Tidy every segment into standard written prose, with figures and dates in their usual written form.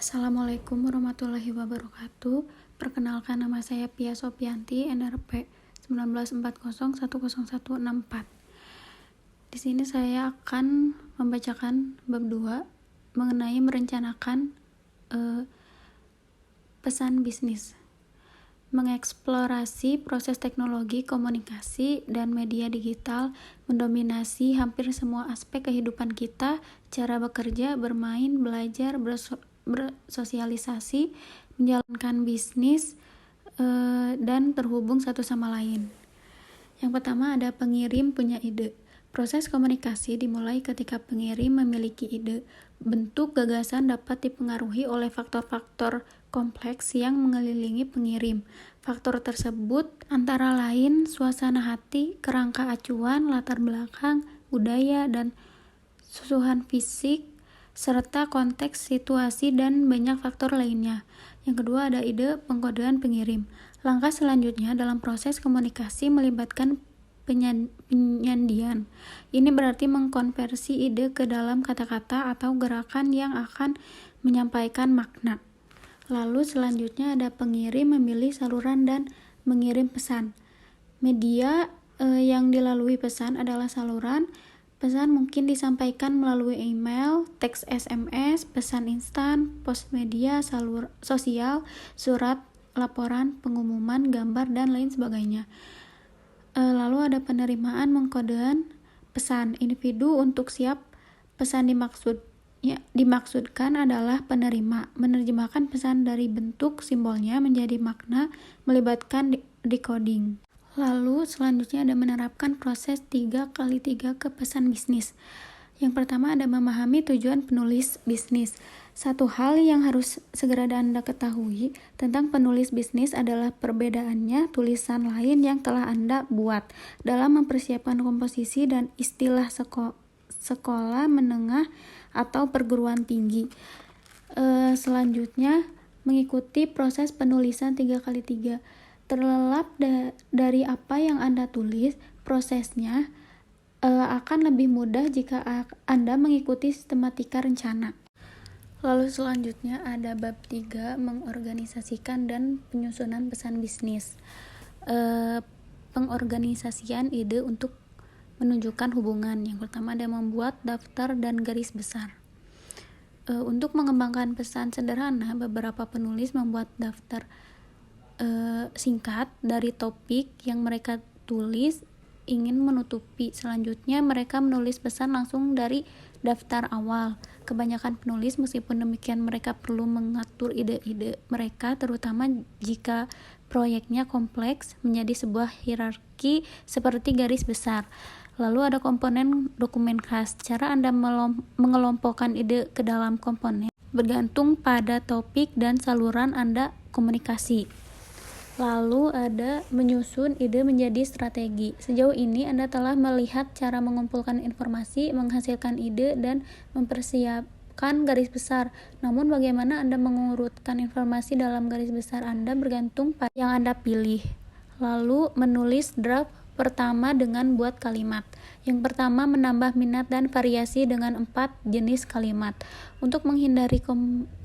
Assalamualaikum warahmatullahi wabarakatuh. Perkenalkan, nama saya Pia Sopianti, NRP 19401014. Di sini saya akan membacakan bab 2 mengenai merencanakan pesan bisnis. Mengeksplorasi proses teknologi, komunikasi, dan media digital mendominasi hampir semua aspek kehidupan kita, cara bekerja, bermain, belajar, bersosialisasi, menjalankan bisnis, dan terhubung satu sama lain. Yang pertama ada pengirim punya ide. Proses komunikasi dimulai ketika pengirim memiliki ide. Bentuk gagasan dapat dipengaruhi oleh faktor-faktor kompleks yang mengelilingi pengirim. Faktor tersebut antara lain suasana hati, kerangka acuan, latar belakang, budaya, dan susunan fisik, serta konteks situasi dan banyak faktor lainnya. Yang kedua ada ide pengkodean pengirim. Langkah selanjutnya dalam proses komunikasi melibatkan penyandian. Ini berarti mengkonversi ide ke dalam kata-kata atau gerakan yang akan menyampaikan makna. Lalu selanjutnya ada pengirim memilih saluran dan mengirim pesan. Media yang dilalui pesan adalah saluran. Pesan mungkin disampaikan melalui email, teks SMS, pesan instan, post media sosial, surat, laporan, pengumuman, gambar, dan lain sebagainya. Lalu ada penerimaan mengkodean pesan. Individu untuk siap pesan dimaksudkan adalah penerima, menerjemahkan pesan dari bentuk simbolnya menjadi makna, melibatkan decoding. Lalu selanjutnya ada menerapkan proses 3x3 ke pesan bisnis. Yang pertama ada memahami tujuan penulis bisnis. Satu hal yang harus segera Anda ketahui tentang penulis bisnis adalah perbedaannya tulisan lain yang telah Anda buat dalam mempersiapkan komposisi dan istilah sekolah menengah atau perguruan tinggi. Selanjutnya mengikuti proses penulisan 3x3. Terlelap dari apa yang Anda tulis, prosesnya akan lebih mudah jika Anda mengikuti sistematika rencana. Lalu selanjutnya ada bab 3, mengorganisasikan dan penyusunan pesan bisnis. Pengorganisasian ide untuk menunjukkan hubungan. Yang pertama ada membuat daftar dan garis besar. Untuk mengembangkan pesan sederhana, beberapa penulis membuat daftar singkat dari topik yang mereka tulis ingin menutupi. Selanjutnya mereka menulis pesan langsung dari daftar awal. Kebanyakan penulis meskipun demikian mereka perlu mengatur ide-ide mereka, terutama jika proyeknya kompleks, menjadi sebuah hierarki seperti garis besar. Lalu ada komponen dokumen khas. Cara Anda mengelompokkan ide ke dalam komponen bergantung pada topik dan saluran Anda komunikasi. Lalu ada menyusun ide menjadi strategi. Sejauh ini Anda telah melihat cara mengumpulkan informasi, menghasilkan ide, dan mempersiapkan garis besar. Namun bagaimana Anda mengurutkan informasi dalam garis besar Anda bergantung pada yang Anda pilih. Lalu menulis draft pertama dengan buat kalimat. Yang pertama menambah minat dan variasi dengan 4 jenis kalimat. Untuk menghindari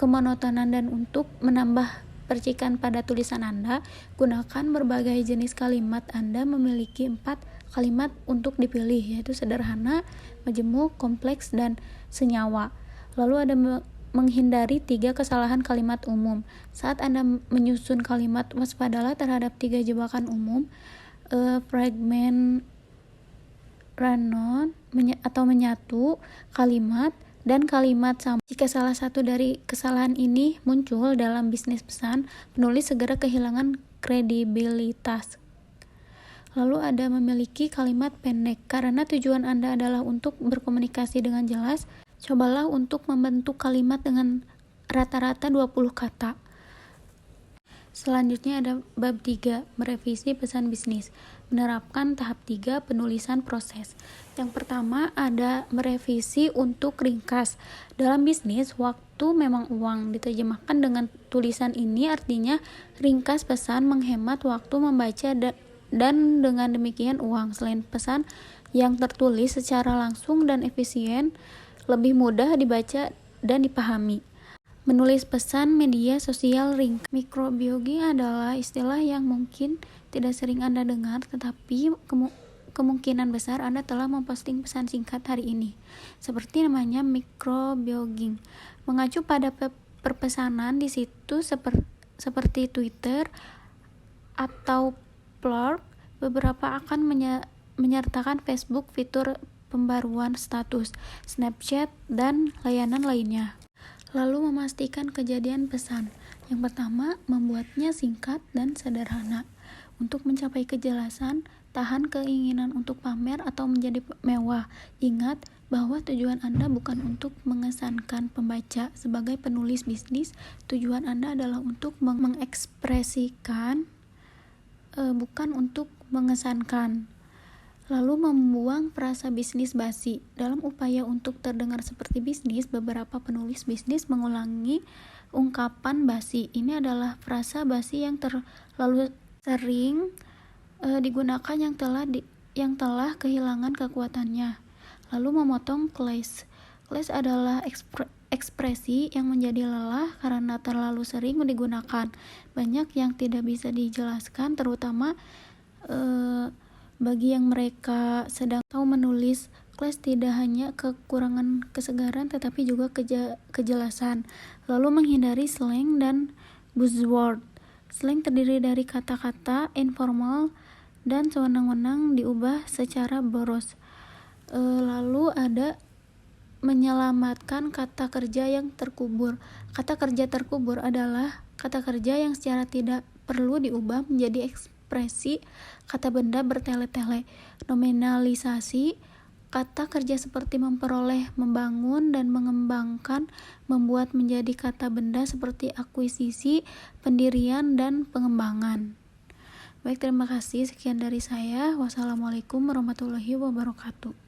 kemonotonan dan untuk menambah percikan pada tulisan Anda, gunakan berbagai jenis kalimat. Anda memiliki 4 kalimat untuk dipilih, yaitu sederhana, majemuk, kompleks, dan senyawa. Lalu ada menghindari 3 kesalahan kalimat umum. Saat Anda menyusun kalimat, waspadalah terhadap 3 jebakan umum, fragment, run-on, atau menyatu kalimat, dan kalimat sama. Jika salah satu dari kesalahan ini muncul dalam bisnis pesan, penulis segera kehilangan kredibilitas. Lalu ada memiliki kalimat pendek. Karena tujuan Anda adalah untuk berkomunikasi dengan jelas, cobalah untuk membentuk kalimat dengan rata-rata 20 kata. Selanjutnya ada bab 3, merevisi pesan bisnis. Menerapkan tahap 3, penulisan proses. Yang pertama ada merevisi untuk ringkas. Dalam bisnis, waktu memang uang. Diterjemahkan dengan tulisan ini artinya ringkas pesan menghemat waktu membaca dan dengan demikian uang. Selain pesan yang tertulis secara langsung dan efisien, lebih mudah dibaca dan dipahami. Menulis pesan media sosial ringkas. Microblogging adalah istilah yang mungkin tidak sering Anda dengar, tetapi kemungkinan besar Anda telah memposting pesan singkat hari ini. Seperti namanya microblogging, mengacu pada perpesanan di situs seperti Twitter atau Blog. Beberapa akan menyertakan Facebook, fitur pembaruan status, Snapchat, dan layanan lainnya. Lalu memastikan kejadian pesan. Yang pertama, membuatnya singkat dan sederhana. Untuk mencapai kejelasan, tahan keinginan untuk pamer atau menjadi mewah. Ingat bahwa tujuan Anda bukan untuk mengesankan pembaca. Sebagai penulis bisnis, tujuan Anda adalah untuk mengekspresikan, bukan untuk mengesankan. Lalu membuang frasa bisnis basi. Dalam upaya untuk terdengar seperti bisnis, beberapa penulis bisnis mengulangi ungkapan basi. Ini adalah frasa basi yang terlalu sering digunakan yang telah kehilangan kekuatannya. Lalu memotong clash. Clash adalah ekspresi yang menjadi lelah karena terlalu sering digunakan. Banyak yang tidak bisa dijelaskan, terutama bagi yang mereka sedang tahu menulis. Clash tidak hanya kekurangan kesegaran tetapi juga kejelasan. Lalu menghindari slang dan buzzword. Slang terdiri dari kata-kata informal dan sewenang-wenang diubah secara boros. Lalu ada menyelamatkan kata kerja yang terkubur. Kata kerja terkubur adalah kata kerja yang secara tidak perlu diubah menjadi ekspresi kata benda bertele-tele. Nominalisasi. Kata kerja seperti memperoleh, membangun, dan mengembangkan membuat menjadi kata benda seperti akuisisi, pendirian, dan pengembangan. Baik, terima kasih. Sekian dari saya. Wassalamualaikum warahmatullahi wabarakatuh.